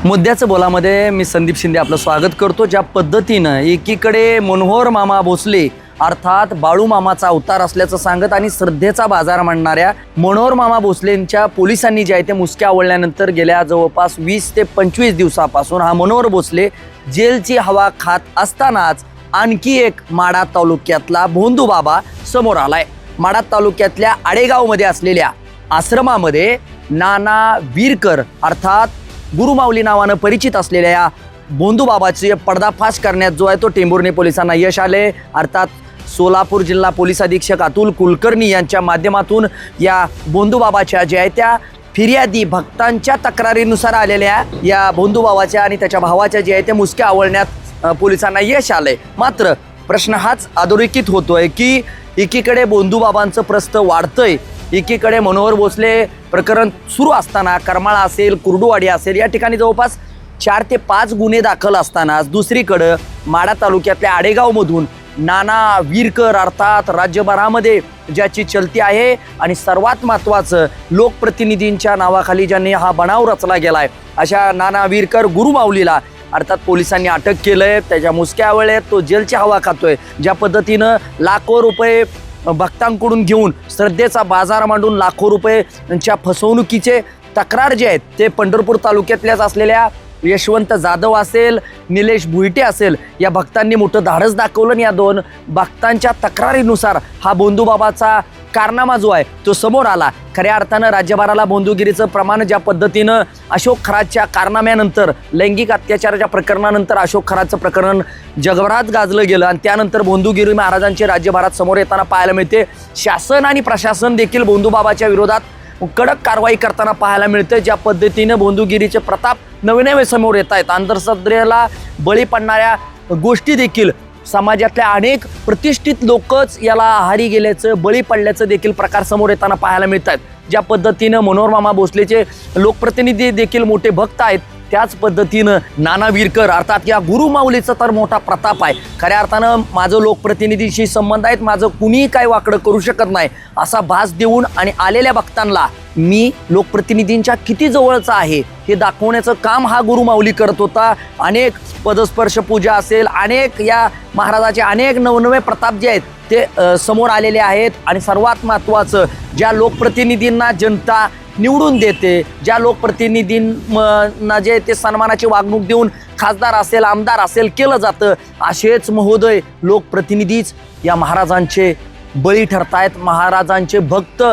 मुद्द्याचं बोलामध्ये मी संदीप शिंदे आपलं स्वागत करतो। ज्या पद्धतीनं एकीकडे मनोहर मामा भोसले अर्थात बाळू मामाचा अवतार असल्याचं सांगत आणि श्रद्धेचा बाजार मांडणाऱ्या मनोहर मामा भोसलेंच्या पोलिसांनी जे आहे ते मुसक्या आवळल्यानंतर गेल्या जवळपास 20 ते 25 दिवसापासून हा मनोहर भोसले जेलची हवा खात असतानाच आणखी एक माढा तालुक्यातला भोंदू बाबा समोर आलाय। माढा तालुक्यातल्या आडेगावमध्ये असलेल्या आश्रमामध्ये नाना वीरकर अर्थात गुरुमाऊली नावानं परिचित असलेल्या या भोंदू बाबाचे पर्दाफाश करण्यात जो आहे तो टेंभुर्णी पोलिसांना यश आले। अर्थात सोलापूर जिल्हा पोलीस अधीक्षक अतुल कुलकर्णी यांच्या माध्यमातून या भोंदू बाबाच्या ज्या आहे त्या फिर्यादी भक्तांच्या तक्रारीनुसार आलेल्या या भोंदू बाबाच्या आणि त्याच्या भावाच्या जे आहे ते मुसक्या आवळण्यात पोलिसांना यश आलंय। मात्र प्रश्न हाच अधोरेखित होतोय की एकीकडे भोंदू बाबांचं प्रस्थ वाढतंय, एकीकडे मनोहर भोसले प्रकरण सुरू असताना करमाळा असेल कुर्डुवाडी असेल या ठिकाणी जवळपास 4 ते 5 गुन्हे दाखल असतानाच दुसरीकडे माढा तालुक्यातल्या आडेगावमधून नाना वीरकर अर्थात राज्यभरामध्ये ज्याची चलती आहे आणि सर्वात महत्त्वाचं लोकप्रतिनिधींच्या नावाखाली ज्यांनी हा बनाव रचला गेलाय अशा नाना वीरकर गुरुमाऊलीला अर्थात पोलिसांनी अटक केलंय। त्याच्या मुसक्या वेळेत तो जेलची हवा खातोय। ज्या पद्धतीनं लाखो रुपये भक्तांकडून घेऊन श्रद्धेचा बाजार मांडून लाखो रुपयेच्या फसवणुकीचे तक्रार जे आहेत ते पंढरपूर तालुक्यातल्याच असलेल्या यशवंत जाधव असेल निलेश भुईटे असेल या भक्तांनी मोठं धाडस दाखवलं आणि या दोन भक्तांच्या तक्रारीनुसार हा भोंदू बाबाचा कारनामा जो आहे तो समोर आला। खऱ्या अर्थानं राज्यभराला भोंदूगिरीचं प्रमाण ज्या पद्धतीनं अशोक खरातच्या कारनाम्यानंतर लैंगिक अत्याचाराच्या प्रकरणानंतर अशोक खरातचं प्रकरण जगभरात गाजलं गेलं आणि त्यानंतर भोंदूगिरी महाराजांचे राज्यभरात समोर येताना पाहायला मिळते। शासन आणि प्रशासन देखील भोंदू बाबाच्या विरोधात कडक कारवाई करताना पाहायला मिळते। ज्या पद्धतीनं भोंदूगिरीचे प्रताप नवे नवे समोर येत आहेत, अंधश्रद्धेला बळी पडणाऱ्या गोष्टी देखील समाजातल्या अनेक प्रतिष्ठित लोकच याला आहारी गेल्याचं बळी पडल्याचं देखील प्रकार समोर येताना पाहायला मिळत आहेत। ज्या पद्धतीनं मनोहर मामा भोसलेचे लोकप्रतिनिधी देखील मोठे भक्त आहेत त्याच पद्धतीनं नाना वीरकर अर्थात या गुरुमाऊलीचा तर मोठा प्रताप आहे। खऱ्या अर्थानं माझं लोकप्रतिनिधीशी संबंध आहेत, माझं कुणीही काय वाकडं करू शकत नाही असा भास देऊन आणि आलेल्या भक्तांना मी लोकप्रतिनिधींच्या किती जवळचा आहे हे दाखवण्याचं काम हा गुरुमाऊली करत होता। अनेक पदस्पर्श पूजा असेल, अनेक या महाराजाचे अनेक नवनवे प्रताप जे आहेत ते समोर आलेले आहेत आणि सर्वात महत्त्वाचं ज्या लोकप्रतिनिधींना जनता निवडून देते, ज्या लोकप्रतिनिधींना जे ते सन्मानाची वागणूक देऊन खासदार असेल आमदार असेल केलं जातं असेच महोदय लोकप्रतिनिधीच या महाराजांचे बळी ठरतायत, महाराजांचे भक्त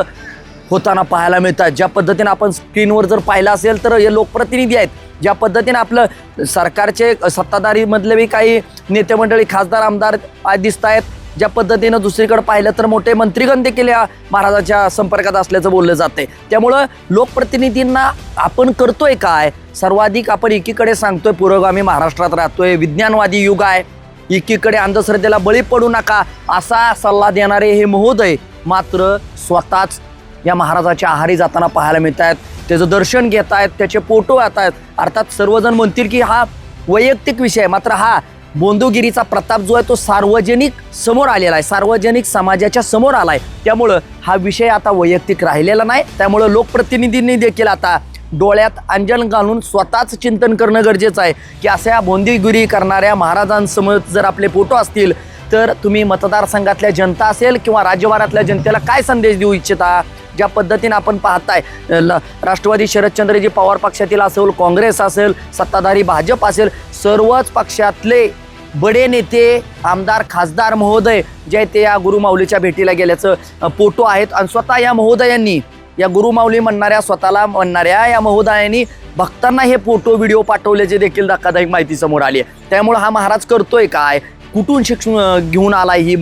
होताना पाहायला मिळतात। ज्या पद्धतीने आपण स्क्रीनवर जर पाहिलं असेल तर हे लोकप्रतिनिधी आहेत, ज्या पद्धतीने आपलं सरकारचे सत्ताधारी मधले काही नेते मंडळी खासदार आमदार दिसत आहेत, ज्या पद्धतीनं दुसरीकडे पाहिलं तर मोठे मंत्रीगण देखील या महाराजाच्या संपर्कात असल्याचं बोललं जाते। त्यामुळं लोकप्रतिनिधींना आपण करतोय काय, सर्वाधिक आपण एकीकडे सांगतोय पुरोगामी महाराष्ट्रात राहतोय, विज्ञानवादी युग आहे, एकीकडे अंधश्रद्धेला बळी पडू नका असा सल्ला देणारे हे महोदय मात्र स्वतःच या महाराजाच्या आहारी जाताना पाहायला मिळत आहेत, त्याचं दर्शन घेत आहेत, त्याचे फोटो येत आहेत। अर्थात सर्वजण म्हणतील की हा वैयक्तिक विषय आहे, मात्र हा भोंदूगिरीचा प्रताप जो आहे तो सार्वजनिक समोर आलेला आहे, सार्वजनिक समाजाच्या समोर आलाय। त्यामुळं हा विषय आता वैयक्तिक राहिलेला नाही। त्यामुळं लोकप्रतिनिधींनी देखील आता डोळ्यात अंजन घालून स्वतःच चिंतन करणं गरजेचं आहे की अशा भोंदूगिरी करणाऱ्या महाराजांसमोर जर आपले फोटो असतील तर तुम्ही मतदारसंघातल्या जनता असेल किंवा राज्यभरातल्या जनतेला काय संदेश देऊ इच्छिता। ज्या पद्धतीने आपण पाहताय राष्ट्रवादी शरदचंद्रजी पवार पक्षातील असेल, काँग्रेस असेल, सत्ताधारी भाजप असेल, सर्वच पक्षातले बडे नेते आमदार खासदार महोदय जे ते या गुरुमाऊलीच्या भेटीला गेल्याचं फोटो आहेत आणि स्वतः या महोदयांनी या गुरुमाऊली म्हणणाऱ्या स्वतःला म्हणणाऱ्या या महोदयांनी भक्तांना हे फोटो व्हिडिओ पाठवल्याचे देखील धक्कादायक माहिती समोर आली आहे। त्यामुळे हा महाराज करतोय काय, कुठून शिक्षण घेऊन आलाय ही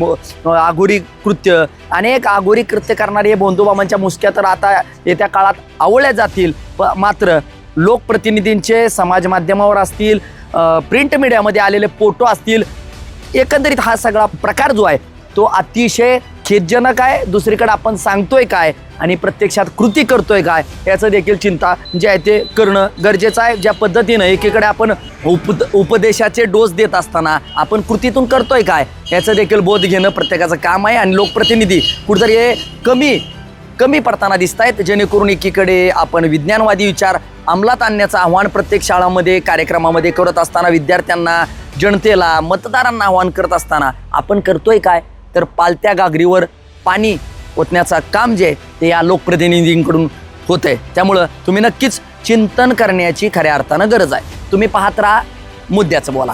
आघोरी कृत्य, अनेक आघोरी कृत्य करणारे हे भोंदू बाबांच्या मुसक्या तर आता येत्या काळात आवळल्या जातील। मात्र लोकप्रतिनिधींचे समाज माध्यमावर असतील, प्रिंट मीडियामध्ये आलेले फोटो असतील, एकंदरीत हा सगळा प्रकार जो आहे तो अतिशय खेदजनक आहे। दुसरीकडे आपण सांगतोय काय आणि प्रत्यक्षात कृती करतोय काय याचं देखील चिंता जे आहे ते करणं गरजेचं आहे। ज्या पद्धतीनं एकीकडे आपण उपदेशाचे डोस देत असताना आपण कृतीतून करतोय काय याचं देखील बोध घेणं प्रत्येकाचं काम आहे आणि लोकप्रतिनिधी कुठेतरी हे कमी पडताना दिसत आहेत, जेणेकरून एकीकडे आपण विज्ञानवादी विचार अंमलात आणण्याचं आव्हान प्रत्येक शाळांमध्ये कार्यक्रमामध्ये करत असताना, विद्यार्थ्यांना, जनतेला, मतदारांना आव्हान करत असताना आपण करतोय काय? तर पालत्या गागरीवर पाणी ओतण्याचं काम जे आहे ते या लोकप्रतिनिधींकडून होतंय. त्यामुळं तुम्ही नक्कीच चिंतन करण्याची खऱ्या अर्थानं गरज आहे. तुम्ही पाहत राहा मुद्द्याचं बोला.